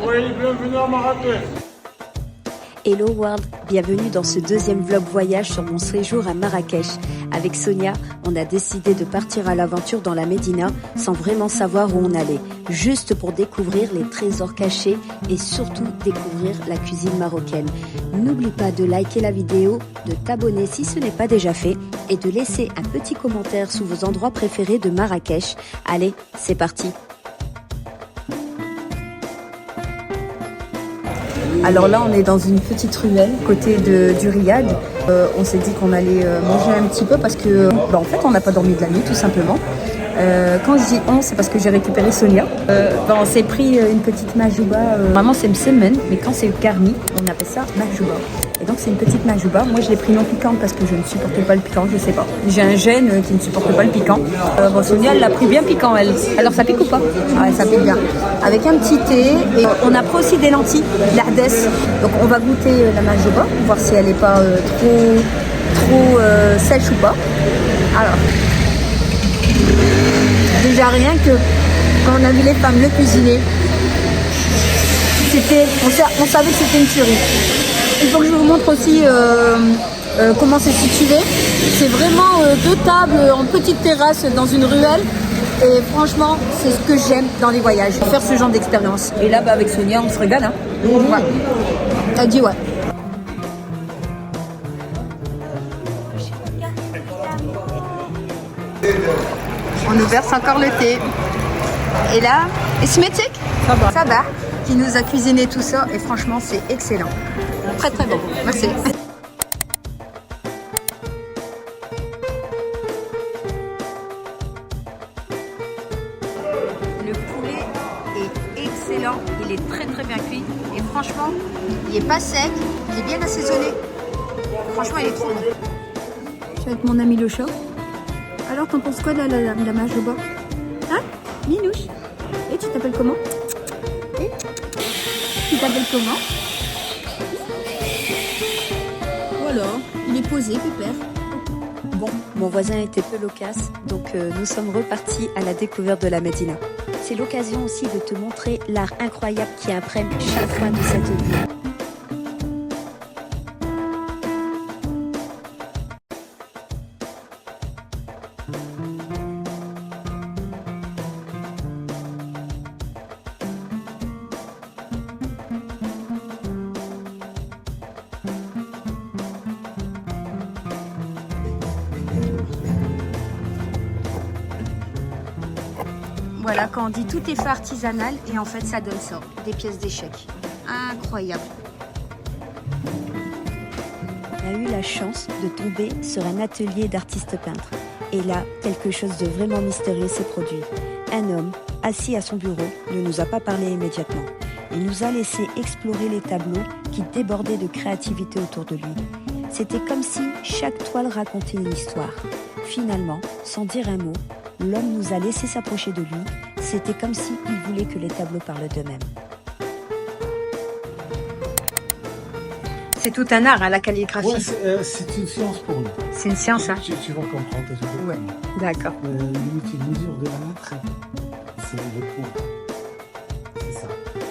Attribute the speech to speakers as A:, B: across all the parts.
A: Oui, bienvenue à Marrakech.
B: Hello World, bienvenue dans ce deuxième vlog voyage sur mon séjour à Marrakech. Avec Sonia, on a décidé de partir à l'aventure dans la Médina sans vraiment savoir où on allait, juste pour découvrir les trésors cachés et surtout découvrir la cuisine marocaine. N'oublie pas de liker la vidéo, de t'abonner si ce n'est pas déjà fait et de laisser un petit commentaire sous vos endroits préférés de Marrakech. Allez, c'est parti! Alors là, on est dans une petite ruelle côté du Riad. On s'est dit qu'on allait manger un petit peu parce que, en fait, on n'a pas dormi de la nuit, tout simplement. Quand je dis on, c'est parce que j'ai récupéré Sonia. On s'est pris une petite majouba. Vraiment, c'est msemen, mais quand c'est garni, on appelle ça majouba. Et donc, c'est une petite majouba. Moi, je l'ai pris non piquante parce que je ne supportais pas le piquant, je sais pas. J'ai un gène qui ne supporte pas le piquant. Sonia, elle l'a pris bien piquant, elle. Alors, ça pique ou pas? Ouais, ça pique bien. Avec un petit thé. Et on a pris aussi des lentilles, l'ardès. Donc, on va goûter la majouba, voir si elle n'est pas trop sèche ou pas. Alors, déjà rien que quand on a vu les femmes le cuisiner, on savait que c'était une tuerie. Il faut que je vous montre aussi comment c'est situé. C'est vraiment deux tables en petite terrasse dans une ruelle. Et franchement, c'est ce que j'aime dans les voyages, faire ce genre d'expérience. Et là, avec Sonia, on se régale. Hein. Ouais. Elle dit ouais. On nous verse encore le thé. Et là, Esmétique Ça va. Qui nous a cuisiné tout ça. Et franchement, c'est excellent. Très très bon. Merci. Le poulet est excellent. Il est très très bien cuit. Et franchement, il n'est pas sec. Il est bien assaisonné. Franchement, il est trop bon. Je suis avec mon ami le chat. Alors, t'en penses quoi de la majouba? Hein, Minouche? Et tu t'appelles comment? Tu t'appelles comment? Voilà, il est posé, pépère. Bon, mon voisin était peu loquace, donc nous sommes repartis à la découverte de la Médina. C'est l'occasion aussi de te montrer l'art incroyable qui imprègne chaque coin de cette ville. Voilà, quand on dit tout est fait artisanal, et en fait ça donne ça, des pièces d'échecs. Incroyable. On a eu la chance de tomber sur un atelier d'artistes peintres. Et là, quelque chose de vraiment mystérieux s'est produit. Un homme, assis à son bureau, ne nous a pas parlé immédiatement. Il nous a laissé explorer les tableaux qui débordaient de créativité autour de lui. C'était comme si chaque toile racontait une histoire. Finalement, sans dire un mot, l'homme nous a laissé s'approcher de lui. C'était comme s'il voulait que les tableaux parlent d'eux-mêmes. C'est tout un art, hein, la calligraphie.
A: Ouais, c'est une science pour nous.
B: C'est une science, hein.
A: Tu vas comprendre.
B: Ouais, d'accord.
A: L'unité de mesure de la lettre, c'est le point. C'est ça.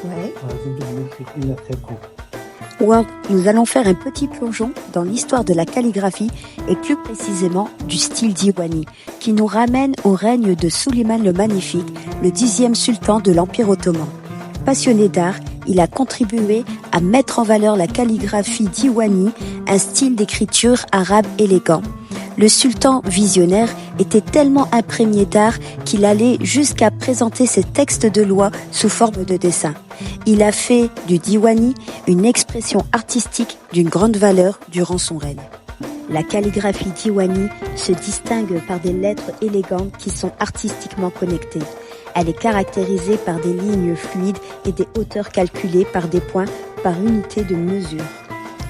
B: Ouais.
A: Par exemple, je vais écrire une lettre très courte.
B: World, nous allons faire un petit plongeon dans l'histoire de la calligraphie et plus précisément du style Diwanî, qui nous ramène au règne de Suleiman le Magnifique, le 10e sultan de l'Empire ottoman. Passionné d'art, il a contribué à mettre en valeur la calligraphie Diwanî, un style d'écriture arabe élégant. Le sultan visionnaire était tellement imprégné d'art qu'il allait jusqu'à présenter ses textes de loi sous forme de dessin. Il a fait du Diwanî une expression artistique d'une grande valeur durant son règne. La calligraphie Diwanî se distingue par des lettres élégantes qui sont artistiquement connectées. Elle est caractérisée par des lignes fluides et des hauteurs calculées par des points par unité de mesure.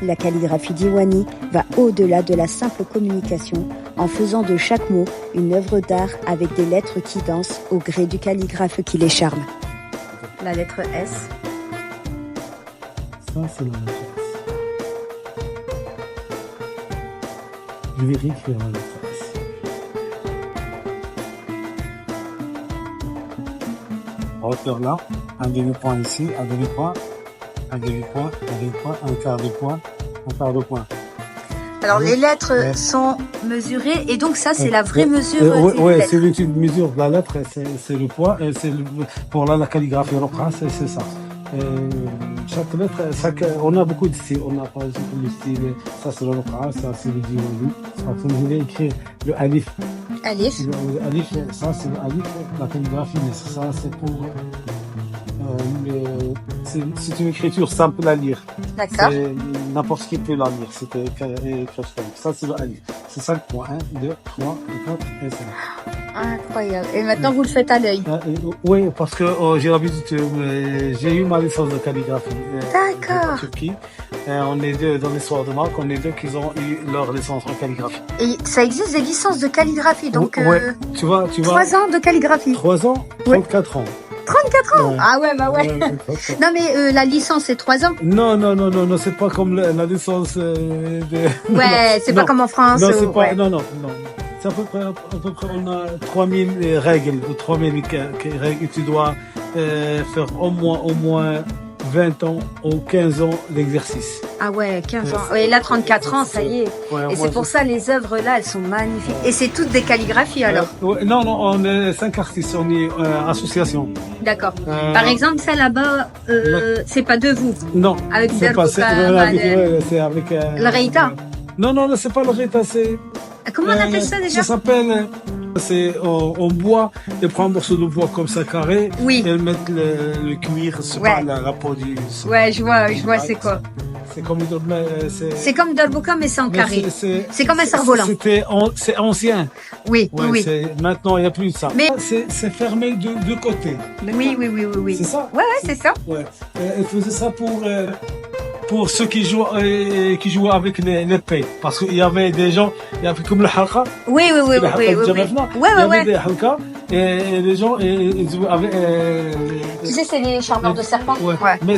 B: La calligraphie Diwanî va au-delà de la simple communication en faisant de chaque mot une œuvre d'art avec des lettres qui dansent au gré du calligraphe qui les charme. La lettre S.
A: Ça, c'est la lettre S. Je vais réécrire la lettre S. hauteur là, un demi-point ici, un demi-point, un demi-point, un demi-point, un quart de point, un quart de point.
B: Alors,
A: Oui.
B: les lettres
A: Ouais.
B: sont mesurées et donc ça, c'est la vraie
A: Ouais.
B: mesure
A: Ouais,
B: d'une
A: ouais,
B: lettre.
A: c'est l'outil de mesure de la lettre, c'est le poids, et c'est pour la calligraphie européenne, c'est ça. Chaque lettre, on a beaucoup de styles. On a par exemple le style, ça c'est l'européen, ça c'est le diwan. Vous voulez écrire le alif.
B: Alif.
A: Le alif, ça c'est le alif, la calligraphie, mais ça c'est pour c'est une écriture simple à lire.
B: D'accord.
A: N'importe qui peut la lire. C'était écrit. Ça c'est le alif. C'est 5 points. 1, 2, 3, 4 et 5.
B: Incroyable. Et maintenant, vous le faites à l'œil.
A: Oui, parce que j'ai l'habitude, j'ai eu ma licence de calligraphie.
B: D'accord.
A: En Turquie. On est deux dans l'histoire de Maroc, on est deux qui ont eu leur licence en calligraphie.
B: Et ça existe des licences de calligraphie, donc
A: ouais, tu vois.
B: 3 ans de calligraphie.
A: 3 ans, 34 ans.
B: 34 ans.
A: Ouais.
B: Ah ouais, bah ouais. Non mais la licence c'est 3 ans.
A: Non, c'est pas comme la licence de...
B: Ouais, c'est pas
A: Non.
B: comme en France.
A: Non, c'est pas,
B: ouais.
A: non. C'est à peu près, on a 3000 règles, ou 3000 règles, tu dois faire au moins 20 ans ou 15 ans d'exercice.
B: Ah ouais, 15 ans. Et là 34 ans, ça y est.
A: Ouais,
B: Et c'est pour ça les œuvres là, elles sont magnifiques. Et c'est toutes des calligraphies alors.
A: Ouais, non, on est 5 artistes, on est association.
B: D'accord. Par exemple, ça là-bas, c'est pas de vous.
A: Non,
B: Avec
A: c'est pas, c'est avec...
B: Le Reïta.
A: Non, c'est pas le Reïta, c'est...
B: Comment on appelle ça déjà?
A: Ça s'appelle... C'est en bois, ils prennent un morceau de bois comme ça carré,
B: Oui.
A: et ils mettent le cuir, c'est
B: Ouais.
A: pas la peau du...
B: Ouais, je vois c'est quoi.
A: C'est comme
B: C'est comme Dolboka mais c'est en carré. C'est comme un cerf-volant.
A: C'est ancien.
B: Oui,
A: Ouais,
B: oui.
A: maintenant, il n'y a plus de ça.
B: Mais-
A: C'est fermé de deux côtés.
B: Oui.
A: C'est ça?
B: Ouais, c'est ça.
A: Ouais. Elle faisait ça pour ceux qui jouaient avec l'épée. Parce qu'il y avait des gens, il y avait comme le halqa.
B: Oui.
A: Le halqa de Jamafna. Il y avait
B: Ouais.
A: des halqa et les gens ils jouaient avec...
B: Tu sais, c'est les charmeurs de serpents.
A: Ouais. Mais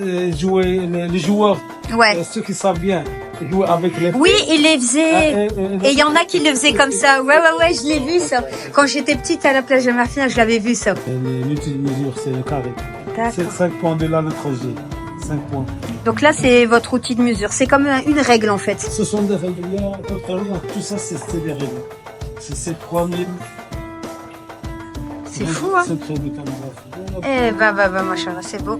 A: les joueurs,
B: Ouais.
A: ceux qui savent bien, jouer avec l'épée.
B: Oui, il les faisait. Et il y en a qui le faisaient comme ça. Ouais, je l'ai vu ça. Quand j'étais petite à la plage de Marfina, je l'avais vu ça.
A: L'outil de mesure, c'est le carré. C'est
B: D'accord.
A: 5 points de la lettre G. 5 points.
B: Donc là, c'est votre outil de mesure. C'est comme une règle en fait.
A: Ce sont des règles. Il y a tout ça, c'est des règles. C'est 3000.
B: C'est fou, hein.
A: C'est très de calligraphie.
B: Eh bah, machallah, c'est beau.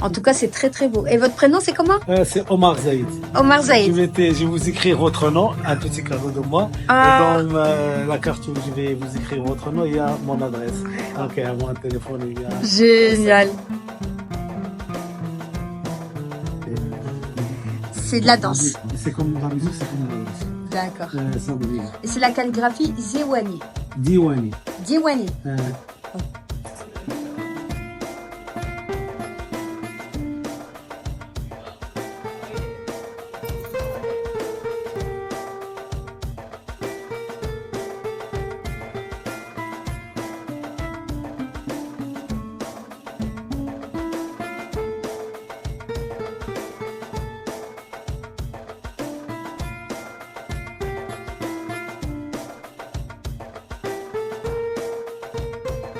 B: En tout cas, c'est très très beau. Et votre prénom, c'est comment?
A: C'est Omar Zaïd.
B: Omar Zaïd.
A: Je vais vous écrire votre nom, un petit cadeau de moi.
B: Ah.
A: Et dans la carte où je vais vous écrire votre nom, il y a mon adresse. Donc, il y a mon téléphone, il y a...
B: Génial. C'est de la danse.
A: C'est comme la musique, c'est comme la musique.
B: D'accord.
A: Ça veut dire
B: Et c'est la calligraphie Zewani.
A: Diwani.
B: Diwani.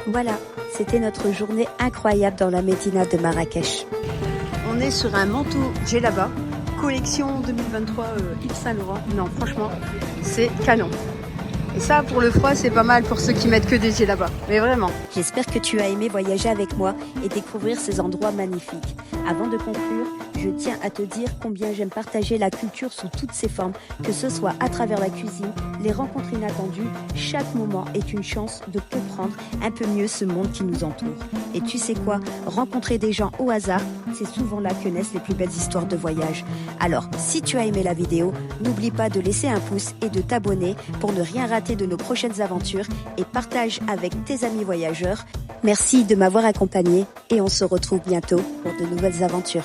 B: Voilà, c'était notre journée incroyable dans la Médina de Marrakech. On est sur un manteau djellaba, collection 2023 Yves Saint Laurent. Non, franchement, c'est canon. Et ça, pour le froid, c'est pas mal pour ceux qui mettent que des djellabas. Mais vraiment. J'espère que tu as aimé voyager avec moi et découvrir ces endroits magnifiques. Avant de conclure, je tiens à te dire combien j'aime partager la culture sous toutes ses formes, que ce soit à travers la cuisine, les rencontres inattendues. Chaque moment est une chance de comprendre un peu mieux ce monde qui nous entoure. Et tu sais quoi? Rencontrer des gens au hasard, c'est souvent là que naissent les plus belles histoires de voyage. Alors, si tu as aimé la vidéo, n'oublie pas de laisser un pouce et de t'abonner pour ne rien rater de nos prochaines aventures et partage avec tes amis voyageurs. Merci de m'avoir accompagné et on se retrouve bientôt pour de nouvelles aventures.